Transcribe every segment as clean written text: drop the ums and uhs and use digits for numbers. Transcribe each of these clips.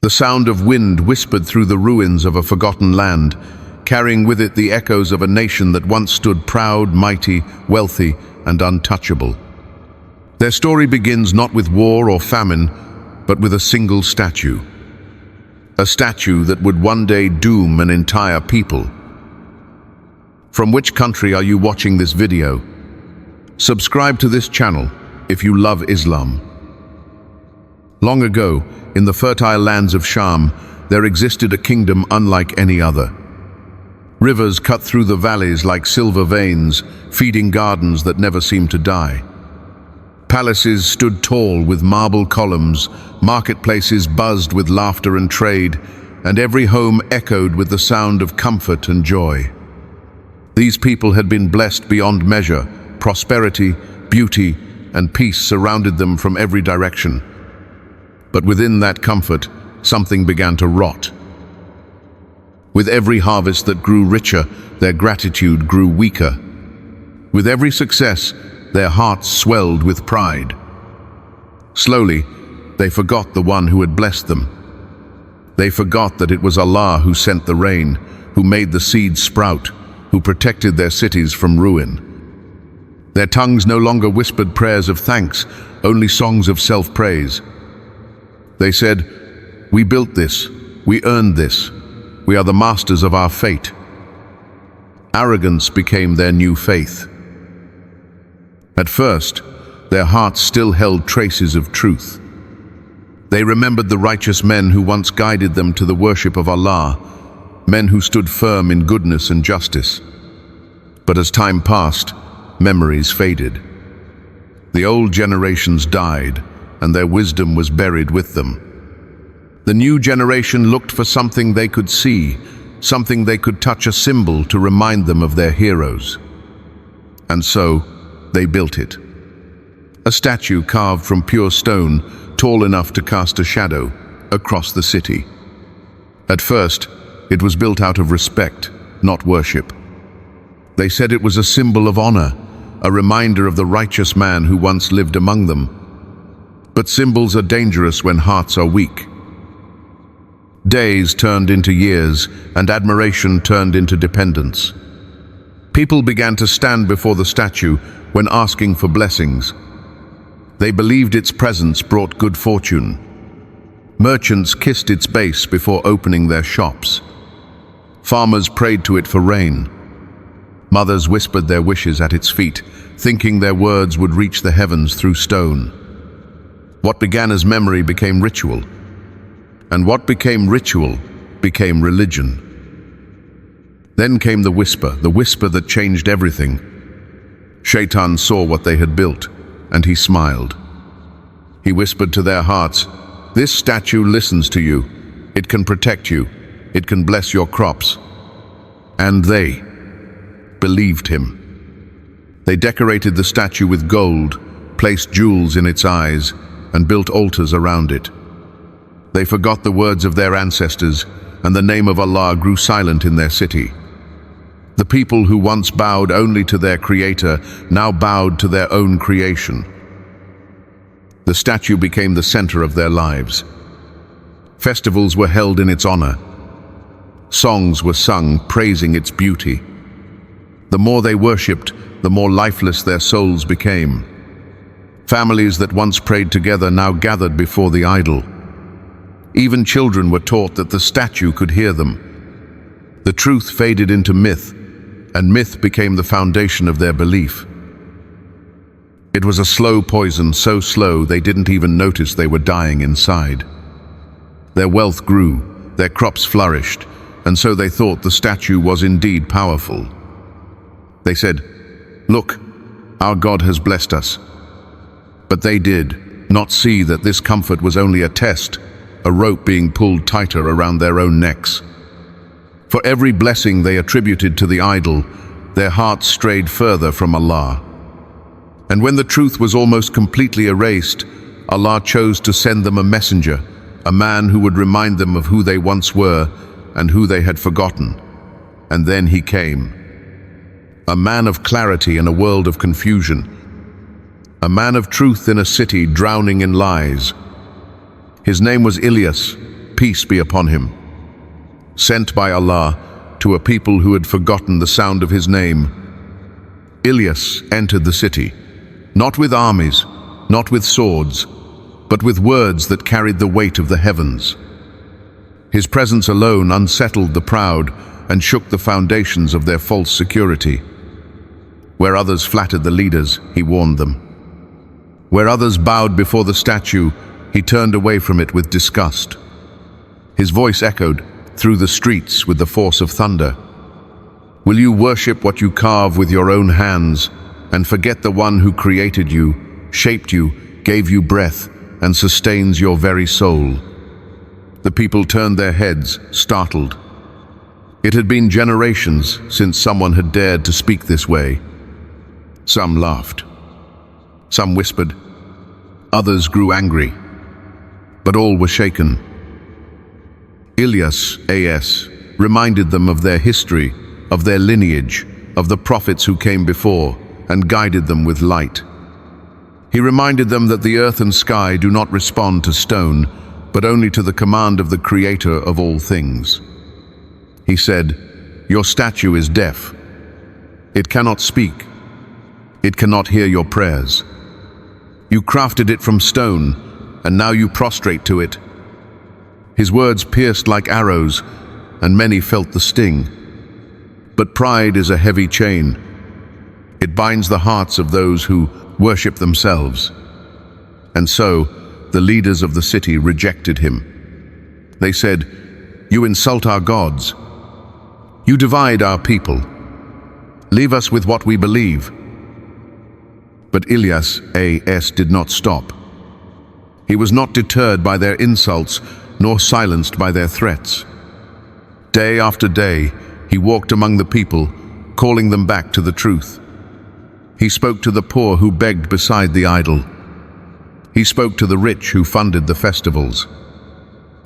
The sound of wind whispered through the ruins of a forgotten land, carrying with it the echoes of a nation that once stood proud, mighty, wealthy, and untouchable. Their story begins not with war or famine, but with a single statue. A statue that would one day doom an entire people. From which country are you watching this video? Subscribe to this channel if you love Islam. Long ago, in the fertile lands of Sham, there existed a kingdom unlike any other. Rivers cut through the valleys like silver veins, feeding gardens that never seemed to die. Palaces stood tall with marble columns, marketplaces buzzed with laughter and trade, and every home echoed with the sound of comfort and joy. These people had been blessed beyond measure. Prosperity, beauty, and peace surrounded them from every direction. But within that comfort, something began to rot. With every harvest that grew richer, their gratitude grew weaker. With every success, their hearts swelled with pride. Slowly, they forgot the one who had blessed them. They forgot that it was Allah who sent the rain, who made the seeds sprout, who protected their cities from ruin. Their tongues no longer whispered prayers of thanks, only songs of self-praise. They said, "We built this, we earned this, we are the masters of our fate." Arrogance became their new faith. At first, their hearts still held traces of truth. They remembered the righteous men who once guided them to the worship of Allah, men who stood firm in goodness and justice. But as time passed, memories faded. The old generations died, and their wisdom was buried with them. The new generation looked for something they could see, something they could touch, a symbol to remind them of their heroes. And so, they built it. A statue carved from pure stone, tall enough to cast a shadow across the city. At first, it was built out of respect, not worship. They said it was a symbol of honor, a reminder of the righteous man who once lived among them. But symbols are dangerous when hearts are weak. Days turned into years, and admiration turned into dependence. People began to stand before the statue when asking for blessings. They believed its presence brought good fortune. Merchants kissed its base before opening their shops. Farmers prayed to it for rain. Mothers whispered their wishes at its feet, thinking their words would reach the heavens through stone. What began as memory became ritual, and what became ritual became religion. Then came the whisper that changed everything. Shaitan saw what they had built, and he smiled. He whispered to their hearts, "This statue listens to you. It can protect you. It can bless your crops." And they believed him. They decorated the statue with gold, placed jewels in its eyes, and built altars around it. They forgot the words of their ancestors, and the name of Allah grew silent in their city. The people who once bowed only to their Creator now bowed to their own creation. The statue became the center of their lives. Festivals were held in its honor. Songs were sung praising its beauty. The more they worshipped, the more lifeless their souls became. Families that once prayed together now gathered before the idol. Even children were taught that the statue could hear them. The truth faded into myth, and myth became the foundation of their belief. It was a slow poison, so slow they didn't even notice they were dying inside. Their wealth grew, their crops flourished, and so they thought the statue was indeed powerful. They said, "Look, our God has blessed us." But they did not see that this comfort was only a test, a rope being pulled tighter around their own necks. For every blessing they attributed to the idol, their hearts strayed further from Allah. And when the truth was almost completely erased, Allah chose to send them a messenger, a man who would remind them of who they once were and who they had forgotten. And then he came. A man of clarity in a world of confusion. A man of truth in a city drowning in lies. His name was Ilyas, peace be upon him, sent by Allah to a people who had forgotten the sound of his name. Ilyas entered the city, not with armies, not with swords, but with words that carried the weight of the heavens. His presence alone unsettled the proud and shook the foundations of their false security. Where others flattered the leaders, he warned them. Where others bowed before the statue, he turned away from it with disgust. His voice echoed through the streets with the force of thunder. Will you worship what you carve with your own hands and forget the one who created you, shaped you, gave you breath, and sustains your very soul? The people turned their heads, startled. It had been generations since someone had dared to speak this way. Some laughed. Some whispered. Others grew angry. But all were shaken. Ilyas, A.S., reminded them of their history, of their lineage, of the prophets who came before, and guided them with light. He reminded them that the earth and sky do not respond to stone, but only to the command of the Creator of all things. He said, "Your statue is deaf. It cannot speak. It cannot hear your prayers. You crafted it from stone, and now you prostrate to it." His words pierced like arrows, and many felt the sting. But pride is a heavy chain. It binds the hearts of those who worship themselves. And so, the leaders of the city rejected him. They said, "You insult our gods. You divide our people. Leave us with what we believe." But Ilyas, A.S., did not stop. He was not deterred by their insults, nor silenced by their threats. Day after day, he walked among the people, calling them back to the truth. He spoke to the poor who begged beside the idol. He spoke to the rich who funded the festivals.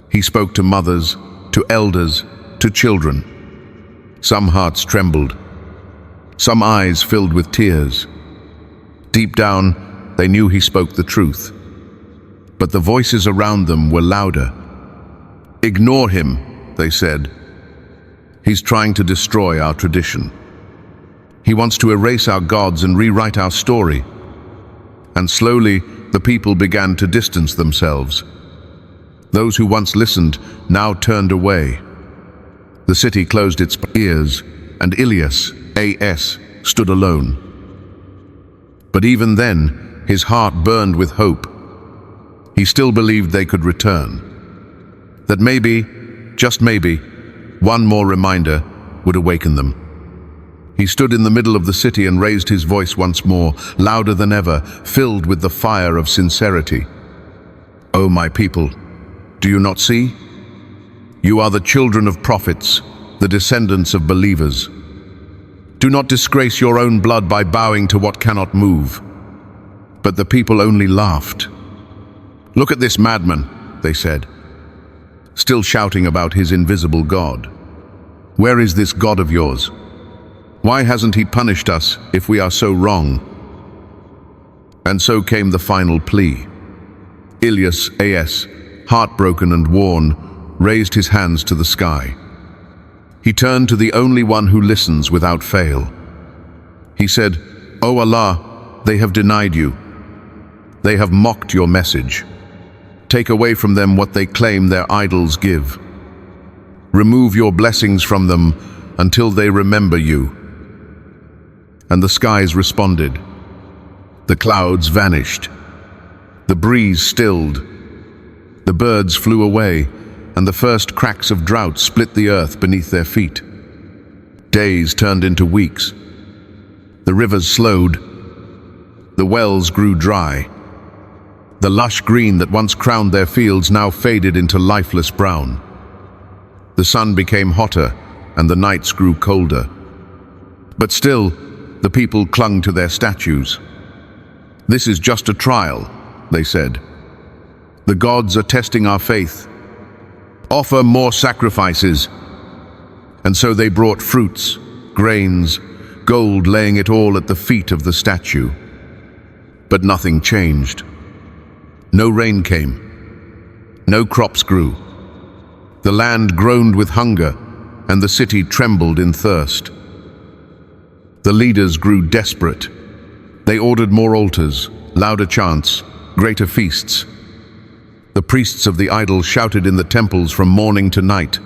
He spoke to mothers, to elders, to children. Some hearts trembled. Some eyes filled with tears. Deep down, they knew he spoke the truth. But the voices around them were louder. "Ignore him," they said. "He's trying to destroy our tradition. He wants to erase our gods and rewrite our story." And slowly, the people began to distance themselves. Those who once listened now turned away. The city closed its ears, and Ilyas, A.S., stood alone. But even then, his heart burned with hope. He still believed they could return. That maybe, just maybe, one more reminder would awaken them. He stood in the middle of the city and raised his voice once more, louder than ever, filled with the fire of sincerity. "O my people, do you not see? You are the children of prophets, the descendants of believers. Do not disgrace your own blood by bowing to what cannot move." But the people only laughed. "Look at this madman," they said, still shouting about his invisible God. "Where is this God of yours? Why hasn't he punished us if we are so wrong?" And so came the final plea. Ilyas, A.S., heartbroken and worn, raised his hands to the sky. He turned to the only one who listens without fail. He said, "O Allah, they have denied you. They have mocked your message. Take away from them what they claim their idols give. Remove your blessings from them until they remember you." And the skies responded. The clouds vanished. The breeze stilled. The birds flew away, and the first cracks of drought split the earth beneath their feet. Days turned into weeks. The rivers slowed. The wells grew dry. The lush green that once crowned their fields now faded into lifeless brown. The sun became hotter, and the nights grew colder. But still, the people clung to their statues. "This is just a trial," they said. "The gods are testing our faith. Offer more sacrifices." And so they brought fruits, grains, gold, laying it all at the feet of the statue. But nothing changed. No rain came. No crops grew. The land groaned with hunger, and the city trembled in thirst. The leaders grew desperate. They ordered more altars, louder chants, greater feasts. The priests of the idol shouted in the temples from morning to night.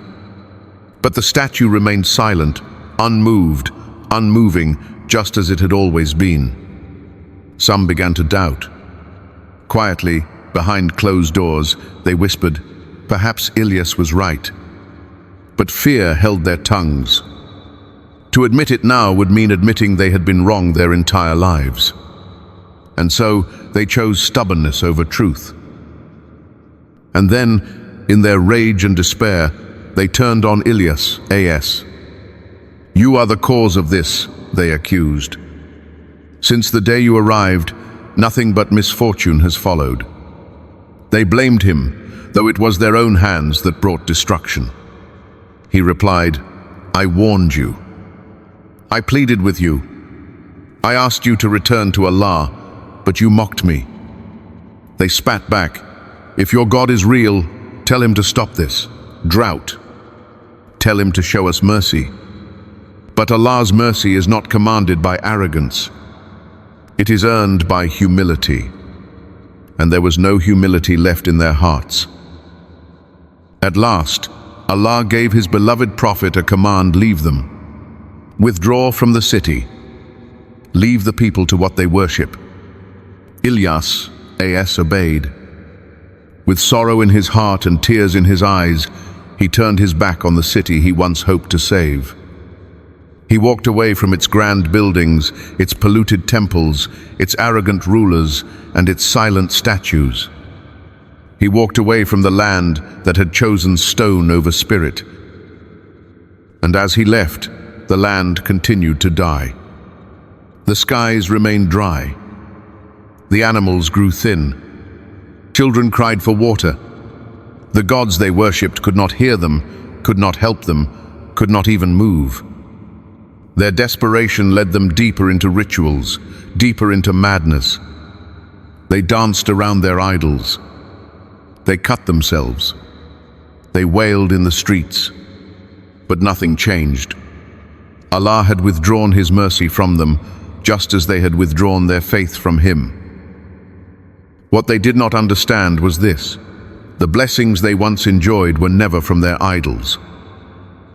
But the statue remained silent, unmoved, unmoving, just as it had always been. Some began to doubt. Quietly, behind closed doors, they whispered, perhaps Ilyas was right. But fear held their tongues. To admit it now would mean admitting they had been wrong their entire lives. And so they chose stubbornness over truth. And then, in their rage and despair, they turned on Ilyas, A.S. You are the cause of this, they accused. Since the day you arrived, nothing but misfortune has followed. They blamed him, though it was their own hands that brought destruction. He replied, I warned you. I pleaded with you. I asked you to return to Allah, but you mocked me. They spat back, if your God is real, tell him to stop this drought. Tell him to show us mercy. But Allah's mercy is not commanded by arrogance. It is earned by humility. And there was no humility left in their hearts. At last, Allah gave his beloved Prophet a command, leave them. Withdraw from the city. Leave the people to what they worship. Ilyas, A.S. obeyed. With sorrow in his heart and tears in his eyes, he turned his back on the city he once hoped to save. He walked away from its grand buildings, its polluted temples, its arrogant rulers, and its silent statues. He walked away from the land that had chosen stone over spirit. And as he left, the land continued to die. The skies remained dry. The animals grew thin. Children cried for water. The gods they worshipped could not hear them, could not help them, could not even move. Their desperation led them deeper into rituals, deeper into madness. They danced around their idols. They cut themselves. They wailed in the streets. But nothing changed. Allah had withdrawn his mercy from them, just as they had withdrawn their faith from him. What they did not understand was this: the blessings they once enjoyed were never from their idols.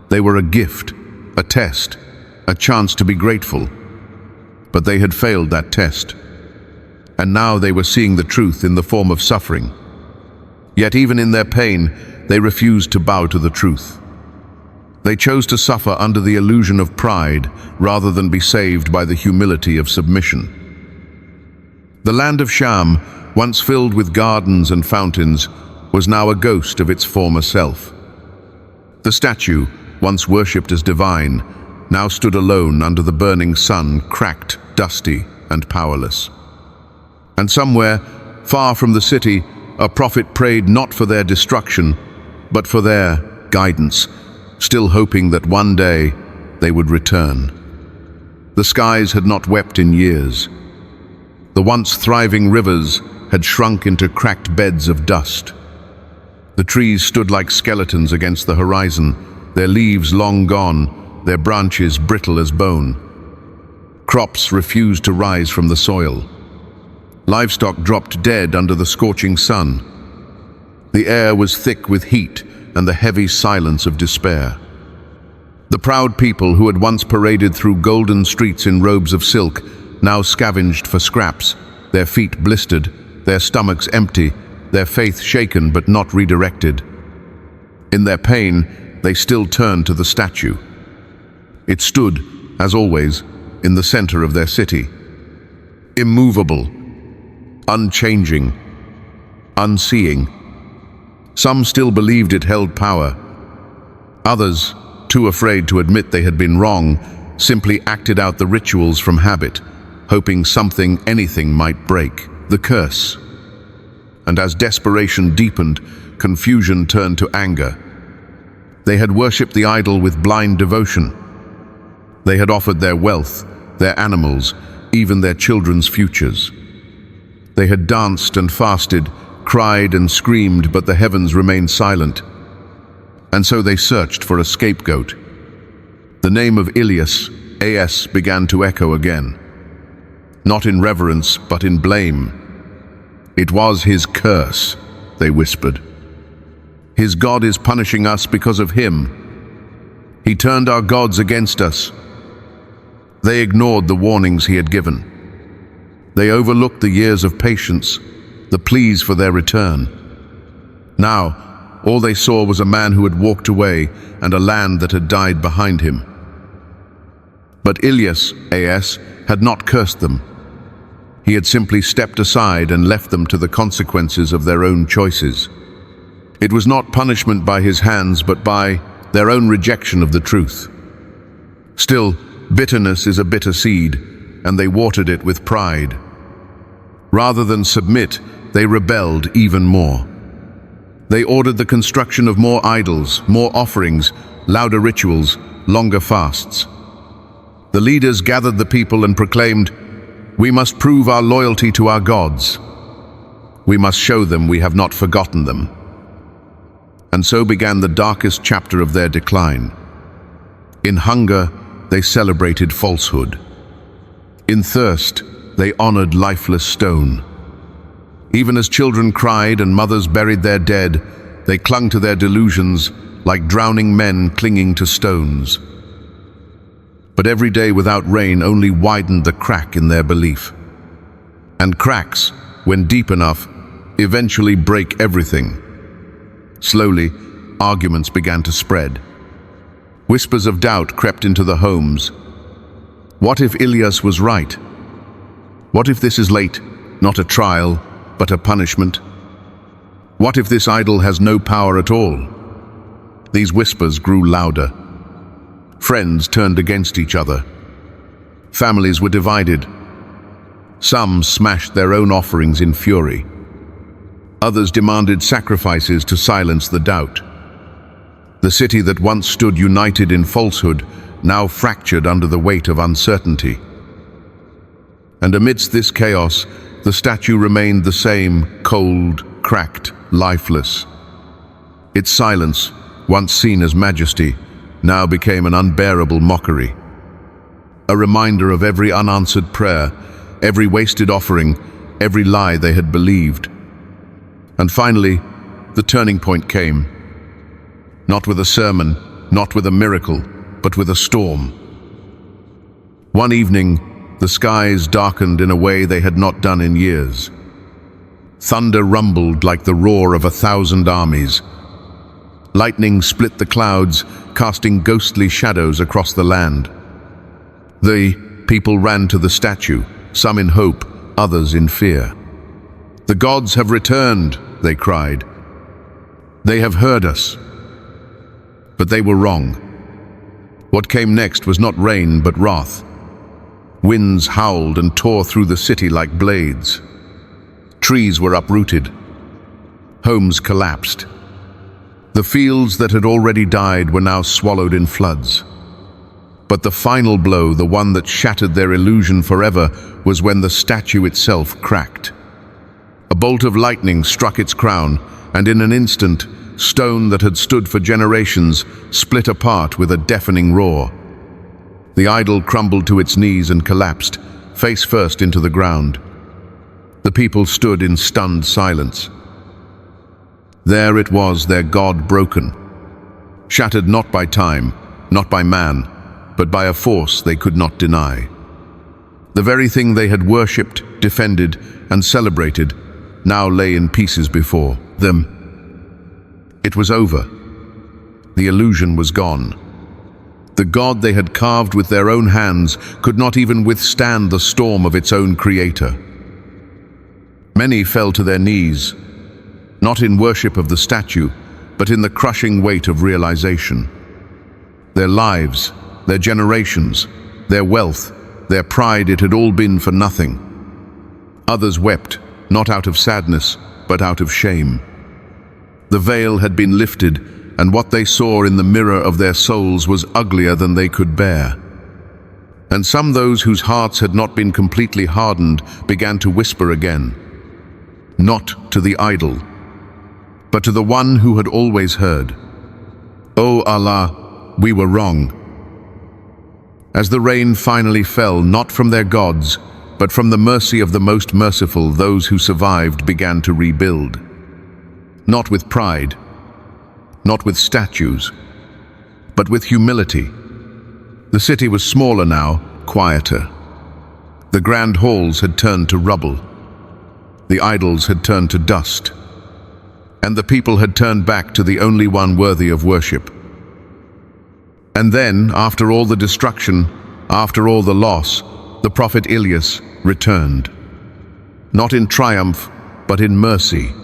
They were a gift, a test, a chance to be grateful. But they had failed that test. And now they were seeing the truth in the form of suffering. Yet even in their pain, they refused to bow to the truth. They chose to suffer under the illusion of pride rather than be saved by the humility of submission. The land of Sham, once filled with gardens and fountains, was now a ghost of its former self. The statue, once worshipped as divine, now stood alone under the burning sun, cracked, dusty, and powerless. And somewhere, far from the city, a prophet prayed not for their destruction, but for their guidance, still hoping that one day they would return. The skies had not wept in years. The once thriving rivers had shrunk into cracked beds of dust. The trees stood like skeletons against the horizon, their leaves long gone, their branches brittle as bone. Crops refused to rise from the soil. Livestock dropped dead under the scorching sun. The air was thick with heat and the heavy silence of despair. The proud people who had once paraded through golden streets in robes of silk now scavenged for scraps, their feet blistered, their stomachs empty, their faith shaken but not redirected. In their pain, they still turned to the statue. It stood, as always, in the center of their city. Immovable, unchanging, unseeing. Some still believed it held power. Others, too afraid to admit they had been wrong, simply acted out the rituals from habit, hoping something, anything might break. The curse. And as desperation deepened, confusion turned to anger. They had worshipped the idol with blind devotion. They had offered their wealth, their animals, even their children's futures. They had danced and fasted, cried and screamed, but the heavens remained silent. And so they searched for a scapegoat. The name of Ilyas, AS, began to echo again. Not in reverence, but in blame. It was his curse, they whispered. His God is punishing us because of him. He turned our gods against us. They ignored the warnings he had given. They overlooked the years of patience, the pleas for their return. Now, all they saw was a man who had walked away and a land that had died behind him. But Ilyas, AS, had not cursed them. He had simply stepped aside and left them to the consequences of their own choices. It was not punishment by his hands, but by their own rejection of the truth. Still, bitterness is a bitter seed, and they watered it with pride. Rather than submit, they rebelled even more. They ordered the construction of more idols, more offerings, louder rituals, longer fasts. The leaders gathered the people and proclaimed, "We must prove our loyalty to our gods. We must show them we have not forgotten them." And so began the darkest chapter of their decline. In hunger, they celebrated falsehood. In thirst, they honored lifeless stone. Even as children cried and mothers buried their dead, they clung to their delusions like drowning men clinging to stones. But every day without rain only widened the crack in their belief. And cracks, when deep enough, eventually break everything. Slowly, arguments began to spread. Whispers of doubt crept into the homes. What if Ilyas was right? What if this is late, not a trial, but a punishment? What if this idol has no power at all? These whispers grew louder. Friends turned against each other. Families were divided. Some smashed their own offerings in fury. Others demanded sacrifices to silence the doubt. The city that once stood united in falsehood now fractured under the weight of uncertainty. And amidst this chaos, the statue remained the same, cold, cracked, lifeless. Its silence, once seen as majesty, now became an unbearable mockery. A reminder of every unanswered prayer, every wasted offering, every lie they had believed. And finally, the turning point came. Not with a sermon, not with a miracle, but with a storm. One evening, the skies darkened in a way they had not done in years. Thunder rumbled like the roar of 1,000 armies. Lightning split the clouds, casting ghostly shadows across the land. The people ran to the statue, some in hope, others in fear. "The gods have returned," they cried. "They have heard us." But they were wrong. What came next was not rain, but wrath. Winds howled and tore through the city like blades. Trees were uprooted. Homes collapsed. The fields that had already died were now swallowed in floods. But the final blow, the one that shattered their illusion forever, was when the statue itself cracked. A bolt of lightning struck its crown, and in an instant, stone that had stood for generations split apart with a deafening roar. The idol crumbled to its knees and collapsed, face first into the ground. The people stood in stunned silence. There it was, their God broken, shattered not by time, not by man, but by a force they could not deny. The very thing they had worshipped, defended, and celebrated now lay in pieces before them. It was over. The illusion was gone. The God they had carved with their own hands could not even withstand the storm of its own creator. Many fell to their knees, not in worship of the statue, but in the crushing weight of realization. Their lives, their generations, their wealth, their pride, it had all been for nothing. Others wept, not out of sadness, but out of shame. The veil had been lifted, and what they saw in the mirror of their souls was uglier than they could bear. And some, those whose hearts had not been completely hardened, began to whisper again, not to the idol, but to the one who had always heard. "O Allah, we were wrong." As the rain finally fell, not from their gods, but from the mercy of the most merciful, those who survived began to rebuild. Not with pride, not with statues, but with humility. The city was smaller now, quieter. The grand halls had turned to rubble. The idols had turned to dust. And the people had turned back to the only one worthy of worship. And then, after all the destruction, after all the loss, the Prophet Ilyas returned. Not in triumph, but in mercy.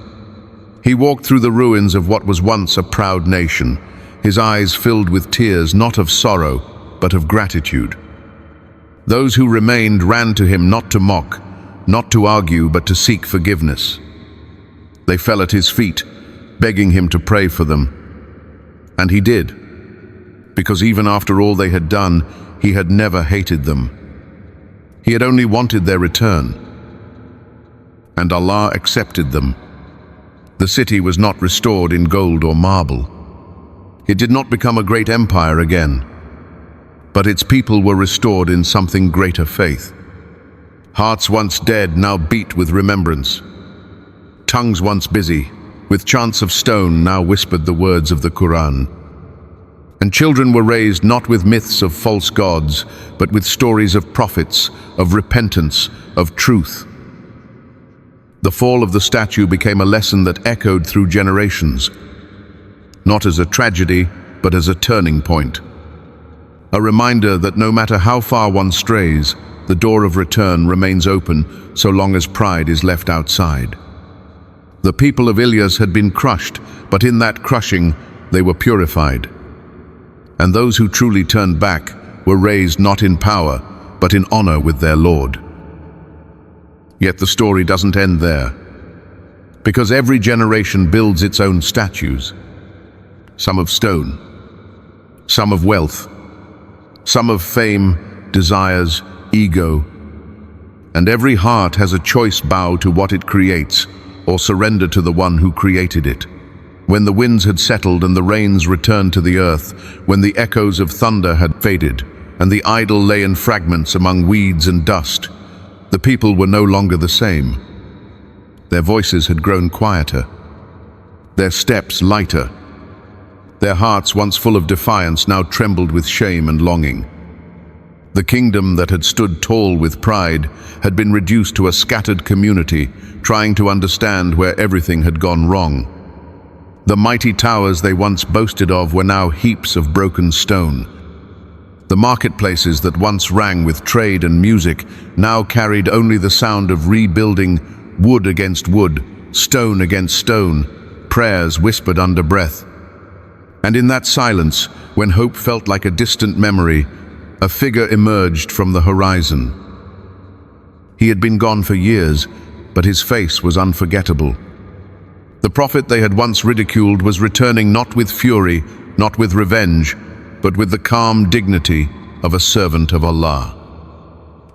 He walked through the ruins of what was once a proud nation, his eyes filled with tears not of sorrow, but of gratitude. Those who remained ran to him not to mock, not to argue, but to seek forgiveness. They fell at his feet, begging him to pray for them. And he did, because even after all they had done, he had never hated them. He had only wanted their return. And Allah accepted them. The city was not restored in gold or marble. It did not become a great empire again, but its people were restored in something greater faith. Hearts once dead now beat with remembrance. Tongues once busy, with chants of stone, now whispered the words of the Quran. And children were raised not with myths of false gods, but with stories of prophets, of repentance, of truth. The fall of the statue became a lesson that echoed through generations, not as a tragedy, but as a turning point. A reminder that no matter how far one strays, the door of return remains open so long as pride is left outside. The people of Ilyas had been crushed, but in that crushing, they were purified. And those who truly turned back were raised not in power, but in honor with their Lord. Yet the story doesn't end there, because every generation builds its own statues, some of stone, some of wealth, some of fame, desires, ego, and every heart has a choice: bow to what it creates or surrender to the one who created it. When the winds had settled and the rains returned to the earth, when the echoes of thunder had faded and the idol lay in fragments among weeds and dust, the people were no longer the same. Their voices had grown quieter, their steps lighter. Their hearts, once full of defiance, now trembled with shame and longing. The kingdom that had stood tall with pride had been reduced to a scattered community, trying to understand where everything had gone wrong. The mighty towers they once boasted of were now heaps of broken stone. The marketplaces that once rang with trade and music now carried only the sound of rebuilding, wood against wood, stone against stone, prayers whispered under breath. And in that silence, when hope felt like a distant memory, a figure emerged from the horizon. He had been gone for years, but his face was unforgettable. The prophet they had once ridiculed was returning not with fury, not with revenge, but with the calm dignity of a servant of Allah.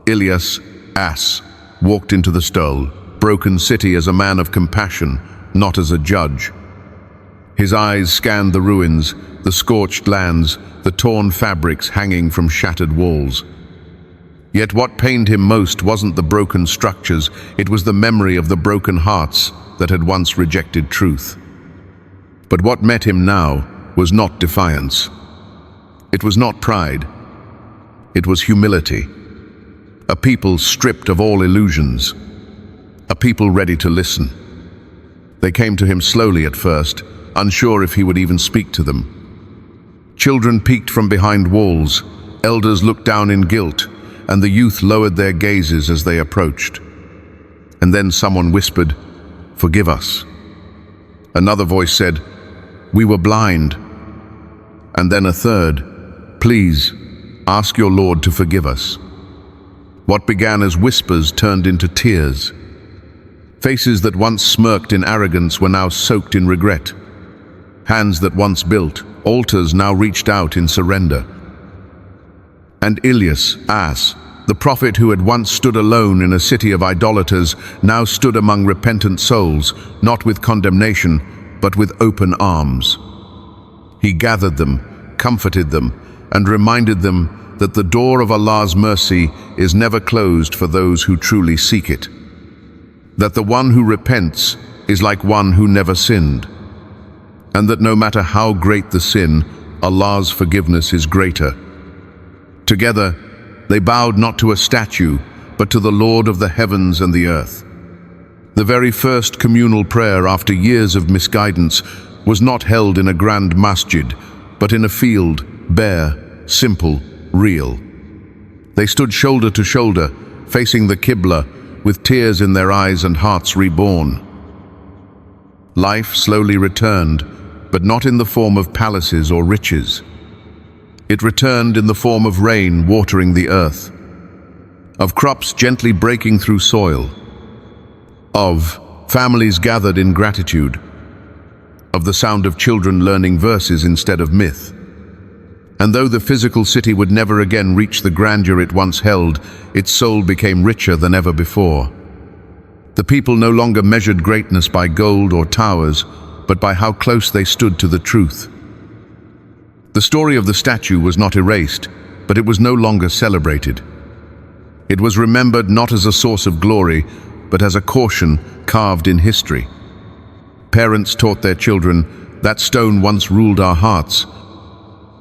Ilyas, ass, walked into the stole, broken city as a man of compassion, not as a judge. His eyes scanned the ruins, the scorched lands, the torn fabrics hanging from shattered walls. Yet what pained him most wasn't the broken structures, it was the memory of the broken hearts that had once rejected truth. But what met him now was not defiance. It was not pride. It was humility. A people stripped of all illusions. A people ready to listen. They came to him slowly at first, unsure if he would even speak to them. Children peeked from behind walls, elders looked down in guilt, and the youth lowered their gazes as they approached. And then someone whispered, "Forgive us." Another voice said, "We were blind." And then a third, "Please, ask your Lord to forgive us." What began as whispers turned into tears. Faces that once smirked in arrogance were now soaked in regret. Hands that once built, altars now reached out in surrender. And Ilyas, ass, the prophet who had once stood alone in a city of idolaters, now stood among repentant souls, not with condemnation, but with open arms. He gathered them, comforted them, and reminded them that the door of Allah's mercy is never closed for those who truly seek it. That the one who repents is like one who never sinned, and that no matter how great the sin, Allah's forgiveness is greater. Together, they bowed not to a statue, but to the Lord of the heavens and the earth. The very first communal prayer after years of misguidance was not held in a grand masjid, but in a field, bare, simple, real. They stood shoulder to shoulder, facing the Qibla, with tears in their eyes and hearts reborn. Life slowly returned, but not in the form of palaces or riches. It returned in the form of rain watering the earth, of crops gently breaking through soil, of families gathered in gratitude, of the sound of children learning verses instead of myth. And though the physical city would never again reach the grandeur it once held, its soul became richer than ever before. The people no longer measured greatness by gold or towers, but by how close they stood to the truth. The story of the statue was not erased, but it was no longer celebrated. It was remembered not as a source of glory, but as a caution carved in history. Parents taught their children, "That stone once ruled our hearts.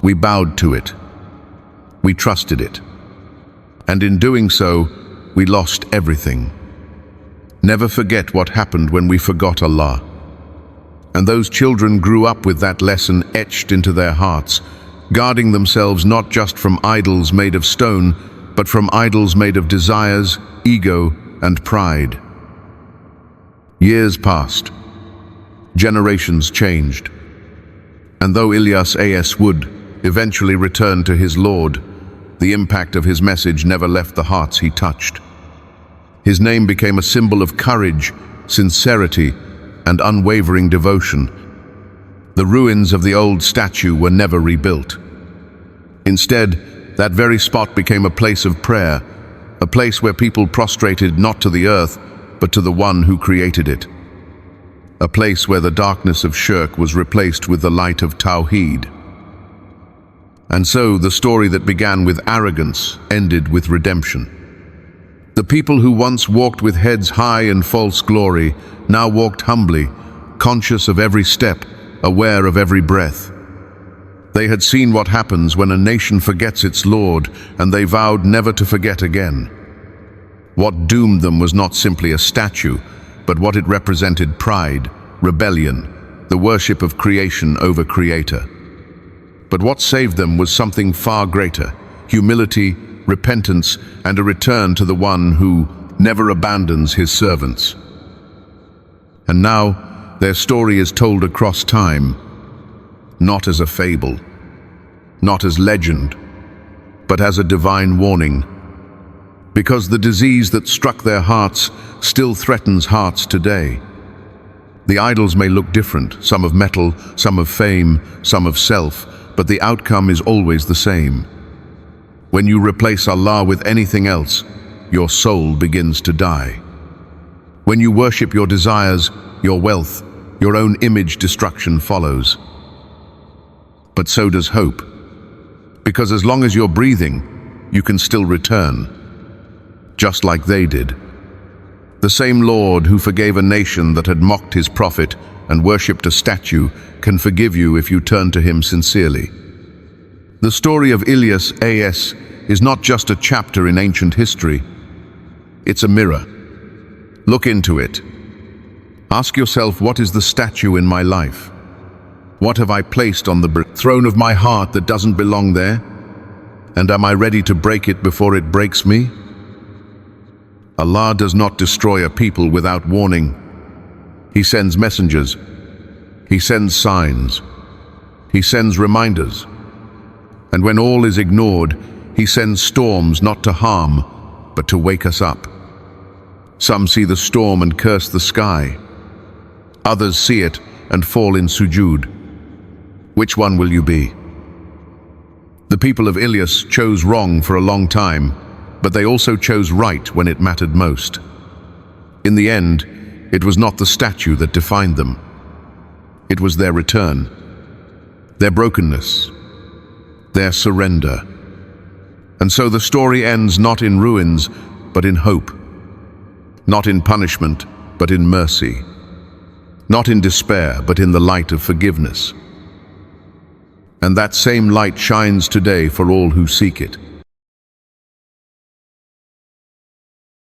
We bowed to it. We trusted it. And in doing so, we lost everything." Never forget what happened when we forgot Allah. And those children grew up with that lesson etched into their hearts, guarding themselves not just from idols made of stone, but from idols made of desires, ego, and pride. Years passed. Generations changed. And though Ilyas A.S. would eventually return to his Lord, the impact of his message never left the hearts he touched. His name became a symbol of courage, sincerity, and unwavering devotion. The ruins of the old statue were never rebuilt. Instead, that very spot became a place of prayer, a place where people prostrated not to the earth, but to the one who created it. A place where the darkness of shirk was replaced with the light of Tawheed. And so, the story that began with arrogance ended with redemption. The people who once walked with heads high in false glory now walked humbly, conscious of every step, aware of every breath. They had seen what happens when a nation forgets its Lord, and they vowed never to forget again. What doomed them was not simply a statue, but what it represented: pride, rebellion, the worship of creation over Creator. But what saved them was something far greater: humility, repentance, and a return to the one who never abandons his servants. And now, their story is told across time, not as a fable, not as legend, but as a divine warning. Because the disease that struck their hearts still threatens hearts today. The idols may look different, some of metal, some of fame, some of self, but the outcome is always the same. When you replace Allah with anything else, your soul begins to die. When you worship your desires, your wealth, your own image, destruction follows. But so does hope. Because as long as you're breathing, you can still return, just like they did. The same Lord who forgave a nation that had mocked his prophet and worshipped a statue can forgive you if you turn to him sincerely. The story of Ilyas A.S. is not just a chapter in ancient history. It's a mirror. Look into it. Ask yourself, what is the statue in my life? What have I placed on the throne of my heart that doesn't belong there? And am I ready to break it before it breaks me? Allah does not destroy a people without warning. He sends messengers. He sends signs. He sends reminders. And when all is ignored, He sends storms not to harm, but to wake us up. Some see the storm and curse the sky. Others see it and fall in sujood. Which one will you be? The people of Ilyas chose wrong for a long time, but they also chose right when it mattered most. In the end, it was not the statue that defined them. It was their return. their brokenness, their surrender. And so the story ends not in ruins, but in hope. Not in punishment, but in mercy. Not in despair, but in the light of forgiveness. And that same light shines today for all who seek it.